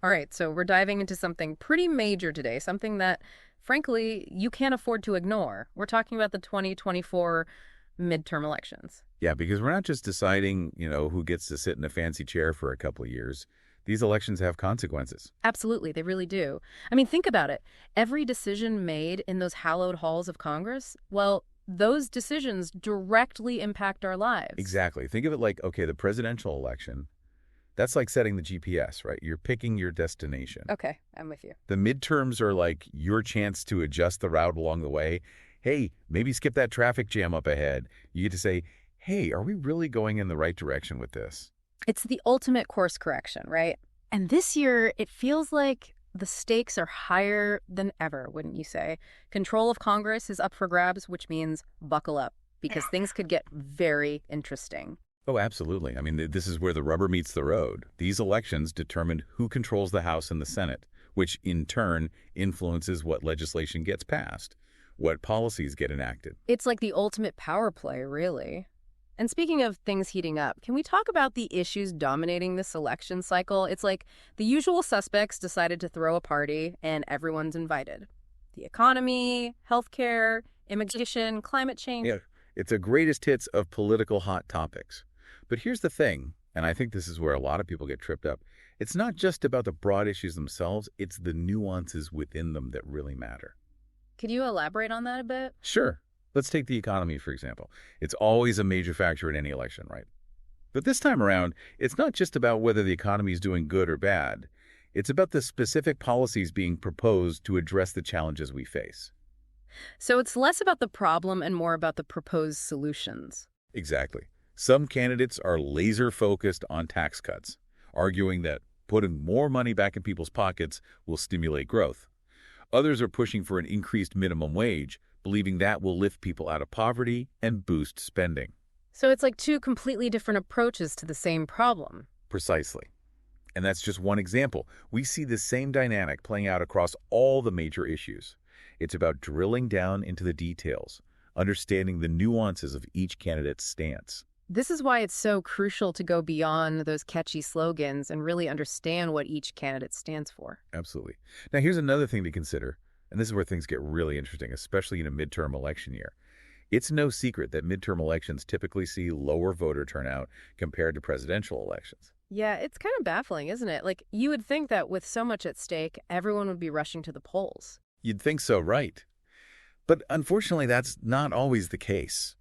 All right, so we're diving into something pretty major today, something that, frankly, you can't afford to ignore. We're talking about the 2024 midterm elections. Yeah, because we're not just deciding, who gets to sit in a fancy chair for a couple of years. These elections have consequences. Absolutely, they really do. I mean, think about it. Every decision made in those hallowed halls of Congress, well, those decisions directly impact our lives. Exactly. Think of it like, okay, the presidential election, that's like setting the GPS, right? You're picking your destination. Okay, I'm with you. The midterms are like your chance to adjust the route along the way. Hey, maybe skip that traffic jam up ahead. You get to say, hey, are we really going in the right direction with this? It's the ultimate course correction, right? And this year, it feels like the stakes are higher than ever, wouldn't you say? Control of Congress is up for grabs, which means buckle up, because things could get very interesting. Oh, absolutely. I mean, this is where the rubber meets the road. These elections determine who controls the House and the Senate, which in turn influences what legislation gets passed, what policies get enacted. It's like the ultimate power play, really. And speaking of things heating up, can we talk about the issues dominating this election cycle? It's like the usual suspects decided to throw a party and everyone's invited. The economy, healthcare, immigration, climate change. Yeah, it's a greatest hits of political hot topics. But here's the thing, and I think this is where a lot of people get tripped up. It's not just about the broad issues themselves, it's the nuances within them that really matter. Could you elaborate on that a bit? Sure. Let's take the economy, for example. It's always a major factor in any election, right? But this time around, it's not just about whether the economy is doing good or bad. It's about the specific policies being proposed to address the challenges we face. So it's less about the problem and more about the proposed solutions. Exactly. Some candidates are laser-focused on tax cuts, arguing that putting more money back in people's pockets will stimulate growth. Others are pushing for an increased minimum wage, believing that will lift people out of poverty and boost spending. So it's like two completely different approaches to the same problem. Precisely. And that's just one example. We see the same dynamic playing out across all the major issues. It's about drilling down into the details, understanding the nuances of each candidate's stance. This is why it's so crucial to go beyond those catchy slogans and really understand what each candidate stands for. Absolutely. Now, here's another thing to consider, and this is where things get really interesting, especially in a midterm election year. It's no secret that midterm elections typically see lower voter turnout compared to presidential elections. Yeah, it's kind of baffling, isn't it? Like, you would think that with so much at stake, everyone would be rushing to the polls. You'd think so, right? But unfortunately, that's not always the case.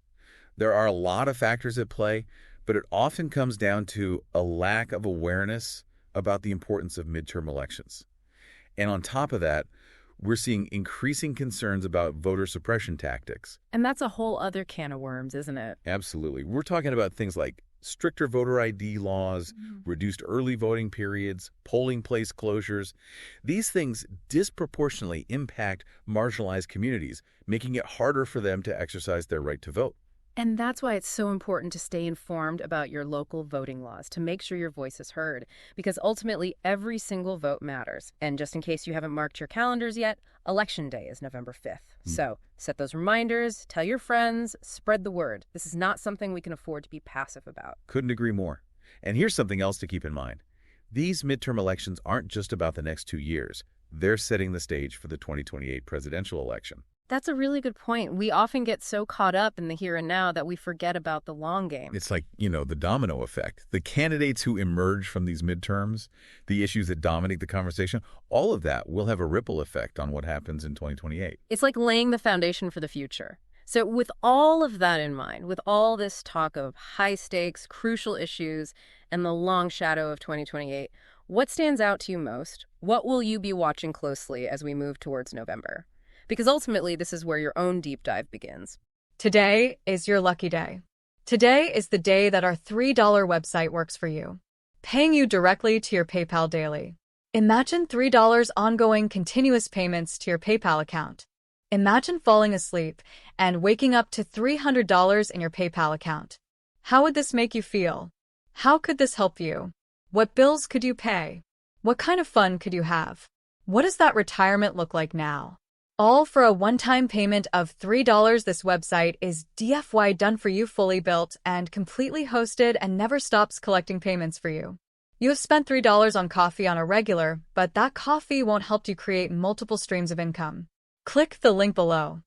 There are a lot of factors at play, but it often comes down to a lack of awareness about the importance of midterm elections. And on top of that, we're seeing increasing concerns about voter suppression tactics. And that's a whole other can of worms, isn't it? Absolutely. We're talking about things like stricter voter ID laws, reduced early voting periods, polling place closures. These things disproportionately impact marginalized communities, making it harder for them to exercise their right to vote. And that's why it's so important to stay informed about your local voting laws, to make sure your voice is heard, because ultimately every single vote matters. And just in case you haven't marked your calendars yet, Election Day is November 5th. So set those reminders, tell your friends, spread the word. This is not something we can afford to be passive about. Couldn't agree more. And here's something else to keep in mind. These midterm elections aren't just about the next 2 years. They're setting the stage for the 2028 presidential election. That's a really good point. We often get so caught up in the here and now that we forget about the long game. It's like, the domino effect. The candidates who emerge from these midterms, the issues that dominate the conversation, all of that will have a ripple effect on what happens in 2028. It's like laying the foundation for the future. So with all of that in mind, with all this talk of high stakes, crucial issues, and the long shadow of 2028, what stands out to you most? What will you be watching closely as we move towards November? Because ultimately, this is where your own deep dive begins. Today is your lucky day. Today is the day that our $3 website works for you, paying you directly to your PayPal daily. Imagine $3 ongoing continuous payments to your PayPal account. Imagine falling asleep and waking up to $300 in your PayPal account. How would this make you feel? How could this help you? What bills could you pay? What kind of fun could you have? What does that retirement look like now? All for a one-time payment of $3. This website is DFY done for you, fully built and completely hosted, and never stops collecting payments for you. You have spent $3 on coffee on a regular, but that coffee won't help you create multiple streams of income. Click the link below.